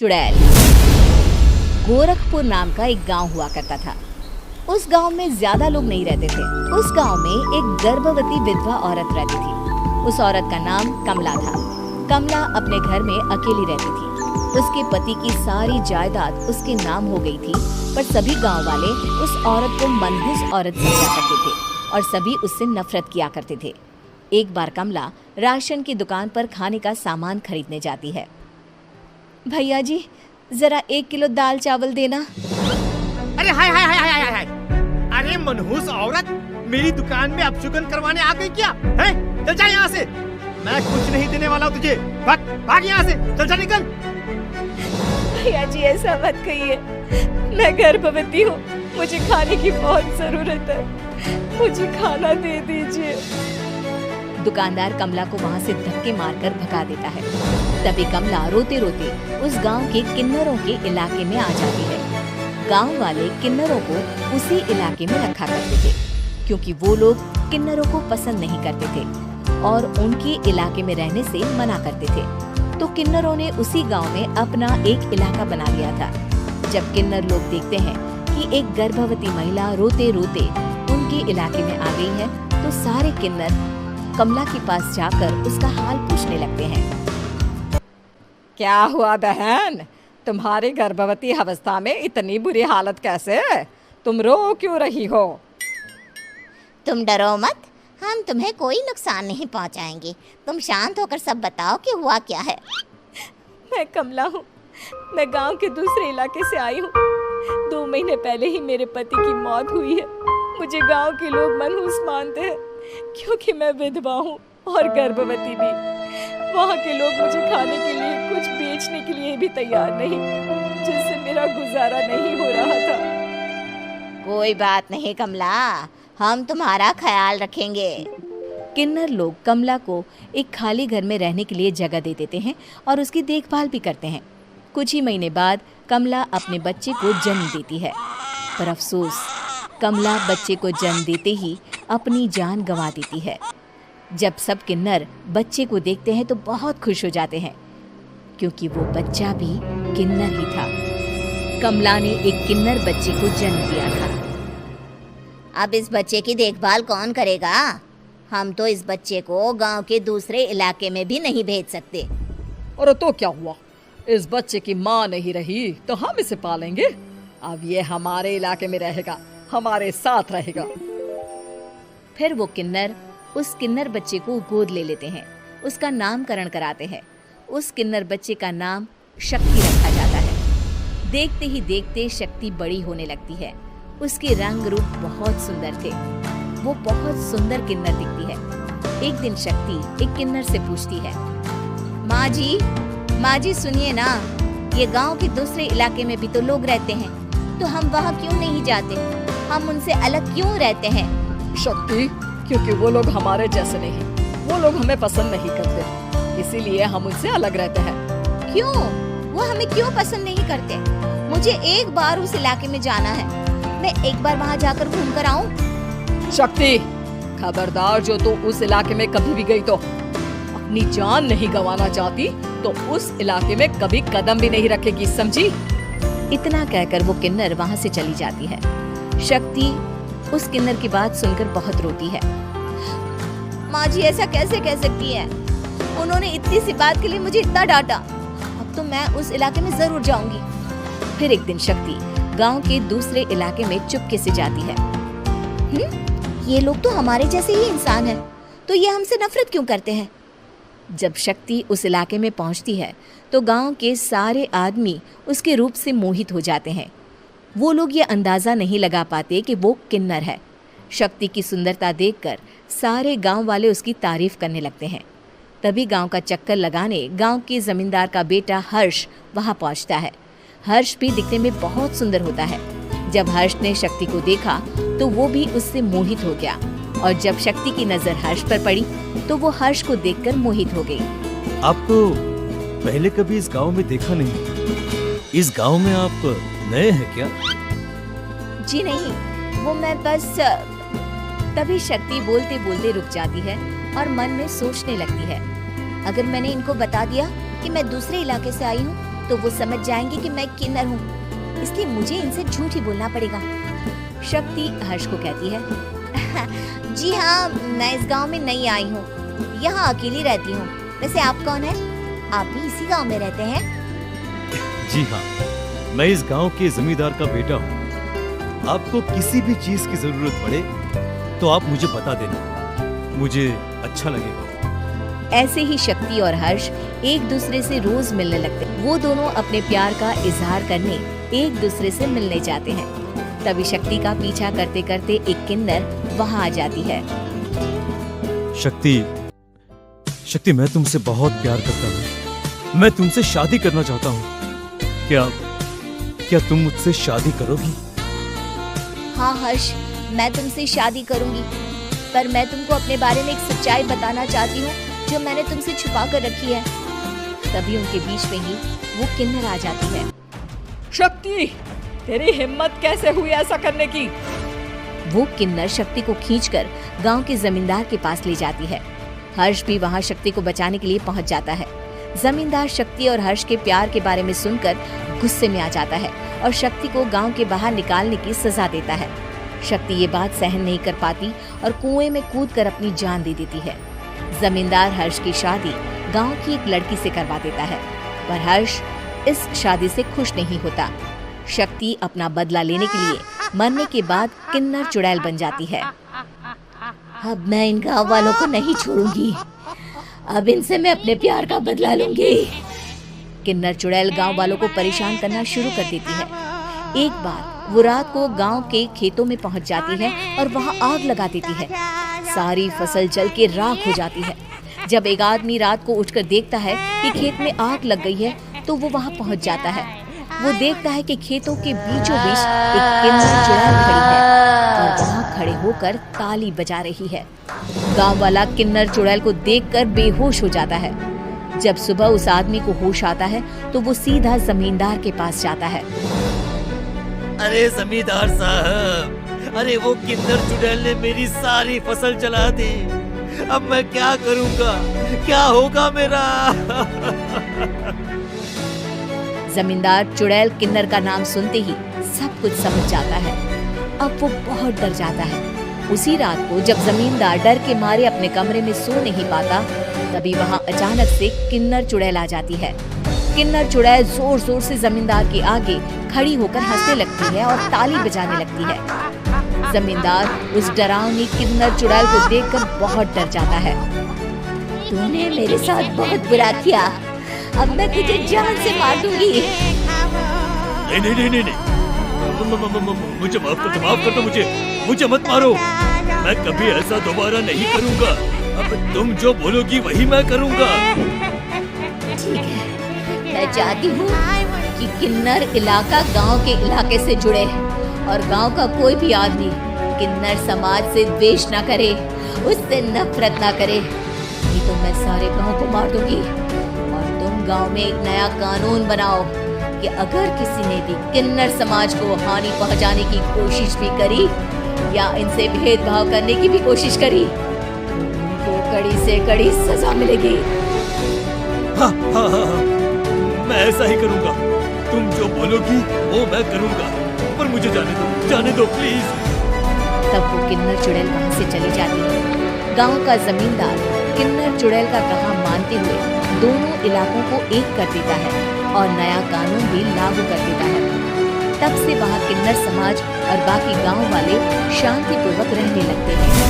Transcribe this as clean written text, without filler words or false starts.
चुड़ैल। गोरखपुर नाम का एक गांव हुआ करता था। उस गांव में ज्यादा लोग नहीं रहते थे। उस गांव में एक गर्भवती विधवा औरत रहती थी। उस औरत का नाम कमला था। कमला अपने घर में अकेली रहती थी। उसके पति की सारी जायदाद उसके नाम हो गई थी, पर सभी गांव वाले उस औरत को मनहूस औरत समझा करते थे और सभी उससे नफरत किया करते थे। एक बार कमला राशन की दुकान पर खाने का सामान खरीदने जाती है। भैया जी, जरा 1 किलो दाल चावल देना। अरे हाय हाय हाय हाय हाय! अरे मनहूस औरत, मेरी दुकान में अपशुगन करवाने आ गई क्या? हैं? चल जा यहाँ से। मैं कुछ नहीं देने वाला हूँ तुझे। भाग भाग यहाँ से, चल जा निकल। भैया जी, ऐसा मत कहिए। मैं गर्भवती हूँ, मुझे खाने की बहुत जरूरत है। मुझे खाना दे दीजिए। दुकानदार कमला को वहाँ से धक्के मारकर भगा देता है। तभी कमला रोते रोते उस गांव के किन्नरों के इलाके में आ जाती है। गांव वाले किन्नरों को उसी इलाके में रखा करते थे, क्योंकि वो लोग किन्नरों को पसंद नहीं करते थे और उनके इलाके में रहने से मना करते थे। तो किन्नरों ने उसी गांव में अपना एक इलाका बना लिया था। जब किन्नर लोग देखते हैं कि एक गर्भवती महिला रोते रोते उनके इलाके में आ गई है, तो सारे किन्नर कमला के पास जाकर उसका हाल पूछने लगते हैं। क्या हुआ बहन, तुम्हारी गर्भवती अवस्था में इतनी बुरी हालत कैसे? तुम रो क्यों रही हो? तुम डरो मत, हम तुम्हें कोई नुकसान नहीं पहुंचाएंगे। तुम शांत होकर सब बताओ कि हुआ क्या है। मैं कमला हूँ। मैं गांव के दूसरे इलाके से आई हूँ। 2 महीने पहले ही मेरे पति की मौत हुई है। मुझे गांव के लोग मनहूस मानते हैं, क्योंकि मैं विधवा हूँ और गर्भवती भी। वहाँ के लोग मुझे खाने के लिए कुछ बेचने के लिए भी तैयार नहीं, जिससे मेरा गुजारा नहीं हो रहा था। कोई बात नहीं कमला, हम तुम्हारा ख्याल रखेंगे। किन्नर लोग कमला को एक खाली घर में रहने के लिए जगह दे देते हैं और उसकी देखभाल भी करते हैं। कुछ ही महीने बाद कमला अपने बच्चे को जन्म देती है, पर अफसोस, कमला बच्चे को जन्म देते ही अपनी जान गंवा देती है। जब सब किन्नर बच्चे को देखते हैं तो बहुत खुश हो जाते हैं, क्योंकि वो बच्चा भी किन्नर ही था। कमला ने एक किन्नर बच्चे को जन्म दिया था। अब इस बच्चे की देखभाल कौन करेगा? हम तो इस बच्चे को गांव के दूसरे इलाके में भी नहीं भेज सकते। और तो क्या हुआ, इस बच्चे की माँ नहीं रही तो हम इसे पालेंगे। अब ये हमारे इलाके में रहेगा, हमारे साथ रहेगा। फिर वो किन्नर उस किन्नर बच्चे को गोद ले लेते हैं, उसका नामकरण कराते हैं। उस किन्नर बच्चे का नाम शक्ति रखा जाता है। देखते ही देखते शक्ति बड़ी होने लगती है। उसके रंग रूप बहुत सुंदर थे। वो बहुत सुंदर किन्नर दिखती है। एक दिन शक्ति एक किन्नर से पूछती है, माँ जी सुनिए ना, ये गांव के दूसरे इलाके में भी तो लोग रहते हैं, तो हम वहाँ क्यों नहीं जाते? हम उनसे अलग क्यों रहते हैं? शक्ति, क्योंकि वो लोग हमारे जैसे नहीं, वो लोग हमें पसंद नहीं करते, इसीलिए हम उनसे अलग रहते हैं। क्यों? वो हमें क्यों पसंद नहीं करते? मुझे एक बार उस इलाके में जाना है। मैं एक बार वहाँ जाकर घूम कर आऊँ। शक्ति, खबरदार, जो तू उस इलाके में कभी भी गई तो अपनी जान नहीं गंवाना चाहती तो उस इलाके में कभी कदम भी नहीं रखेगी, समझी? इतना कहकर वो किन्नर वहाँ से चली जाती है। शक्ति उस किन्नर की बात सुनकर बहुत रोती है। माँ जी, ऐसा कैसे कह सकती है? उन्होंने इतनी सी बात के लिए मुझे इतना डांटा। अब तो मैं उस इलाके में जरूर जाऊंगी। फिर एक दिन शक्ति गांव के दूसरे इलाके में चुपके से जाती है। ये लोग तो हमारे जैसे ही इंसान हैं, तो ये हमसे नफरत क्यों करते हैं? जब शक्ति उस इलाके में पहुंचती है तो गांव के सारे आदमी उसके रूप से मोहित हो जाते हैं। वो लोग ये अंदाजा नहीं लगा पाते कि वो किन्नर है। शक्ति की सुंदरता देखकर सारे गांव वाले उसकी तारीफ करने लगते हैं। तभी गांव का चक्कर लगाने गांव के जमींदार का बेटा हर्ष वहां पहुंचता है। हर्ष भी दिखने में बहुत सुंदर होता है। जब हर्ष ने शक्ति को देखा तो वो भी उससे मोहित हो गया, और जब शक्ति की नजर हर्ष पर पड़ी तो वो हर्ष को देखकर मोहित हो गई। आपको पहले कभी इस गांव में देखा नहीं। इस गांव में आप नए हैं क्या? जी नहीं, वो मैं बस। तभी शक्ति बोलते बोलते रुक जाती है और मन में सोचने लगती है, अगर मैंने इनको बता दिया कि मैं दूसरे इलाके से आई हूँ तो वो समझ जाएंगे कि मैं किन्नर हूँ, इसलिए मुझे इनसे झूठ ही बोलना पड़ेगा। शक्ति हर्ष को कहती है, जी हाँ, मैं इस गांव में नई आई हूँ, यहाँ अकेली रहती हूँ। वैसे आप कौन है? आप भी इसी गांव में रहते हैं? जी हाँ, मैं इस गांव के जमींदार का बेटा हूँ। आपको किसी भी चीज की जरूरत पड़े तो आप मुझे बता देना, मुझे अच्छा लगेगा। ऐसे ही शक्ति और हर्ष एक दूसरे से रोज मिलने लगते। वो दोनों अपने प्यार का इजहार करने एक दूसरे से मिलने जाते हैं। तभी शक्ति का पीछा करते करते एक किन्नर वहाँ आ जाती है। शक्ति, मैं तुमसे बहुत प्यार करता हूँ। मैं तुमसे शादी करना चाहता हूँ। क्या तुम मुझसे शादी करोगी? हाँ हर्ष, मैं तुमसे शादी करूंगी, पर मैं तुमको अपने बारे में एक सच्चाई बताना चाहती हूँ जो मैंने तुमसे छुपा कर रखी है। तभी उनके बीच में ही वो किन्नर आ जाती है। शक्ति, तेरी हिम्मत कैसे हुई ऐसा करने की? वो किन्नर शक्ति को खींचकर गांव के जमींदार के पास ले जाती है। हर्ष भी वहां शक्ति को बचाने के लिए पहुंच जाता है। जमींदार शक्ति और हर्ष के प्यार के बारे में सुनकर गुस्से में आ जाता है और शक्ति को गांव के बाहर निकालने की सजा देता है। शक्ति ये बात सहन नहीं कर पाती और कुएं में कूदकर अपनी जान दे देती है। जमींदार हर्ष की शादी गांव की एक लड़की से करवा देता है, पर हर्ष इस शादी से खुश नहीं होता। शक्ति अपना बदला लेने के लिए मरने के बाद किन्नर चुड़ैल बन जाती है। अब मैं इन गाँव वालों को नहीं छोड़ूंगी, अब इनसे मैं अपने प्यार का बदला लूंगी। किन्नर चुड़ैल गांव वालों को परेशान करना शुरू कर देती है। एक बार वो रात को गांव के खेतों में पहुंच जाती है और वहां आग लगा देती है। सारी फसल जल के राख हो जाती है। जब एक आदमी रात को उठकर देखता है कि खेत में आग लग गई है तो वो वहां पहुंच जाता है। वो देखता है कि खेतों के बीचों बीच एक किन्नर चुड़ैल खड़ी है और वहां खड़े होकर ताली बजा रही है। गांव वाला किन्नर चुड़ैल को देखकर बेहोश हो जाता है। जब सुबह उस आदमी को होश आता है तो वो सीधा जमींदार के पास जाता है। अरे जमींदार साहब, अरे वो किन्नर चुड़ैल ने मेरी सारी फसल जला दी। अब मैं क्या करूंगा? क्या होगा मेरा? जमींदार चुड़ैल किन्नर का नाम सुनते ही सब कुछ समझ जाता है। अब वो बहुत डर जाता है। उसी रात को जब जमींदार डर के मारे अपने कमरे में सो नहीं पाता, तभी वहां अचानक से किन्नर चुड़ैल आ जाती है। किन्नर चुड़ैल जोर जोर से जमींदार के आगे खड़ी होकर हंसने लगती है और ताली बजाने लगती है। जमींदार उस डरावनी किन्नर चुड़ैल को देखकर बहुत डर जाता है। तूने मेरे साथ बहुत बुरा किया, अब मैं तुझे जान से मार दूंगी। नहीं, मुझे माफ कर दो, मुझे मत मारो। मैं कभी ऐसा दोबारा नहीं करूंगा। अब तुम जो बोलोगी वही मैं करूंगा। ठीक है, मैं चाहती हूँ कि किन्नर इलाका गांव के इलाके से जुड़े और गांव का कोई भी आदमी किन्नर समाज से द्वेष न करे, उससे नफरत न करे, नहीं तो मैं सारे गांव को मार दूंगी। और तुम गांव में एक नया कानून बनाओ कि अगर किसी ने भी किन्नर समाज को हानि पहुंचाने की कोशिश भी करी या इनसे भेदभाव करने की भी कोशिश करी तो उनको कड़ी से कड़ी सजा मिलेगी। हाँ, मैं ऐसा ही करूंगा। तुम जो बोलोगी वो मैं करूंगा, पर मुझे जाने दो प्लीज। तब वो किन्नर चुड़ैल वहां से चली जाती है। गांव का जमींदार किन्नर चुड़ैल का कहा मानते हुए दोनों इलाकों को एक कर देता है और नया कानून भी लागू कर देता है। तब से वहां किन्नर समाज और बाकी गांव वाले शांतिपूर्वक रहने लगते हैं।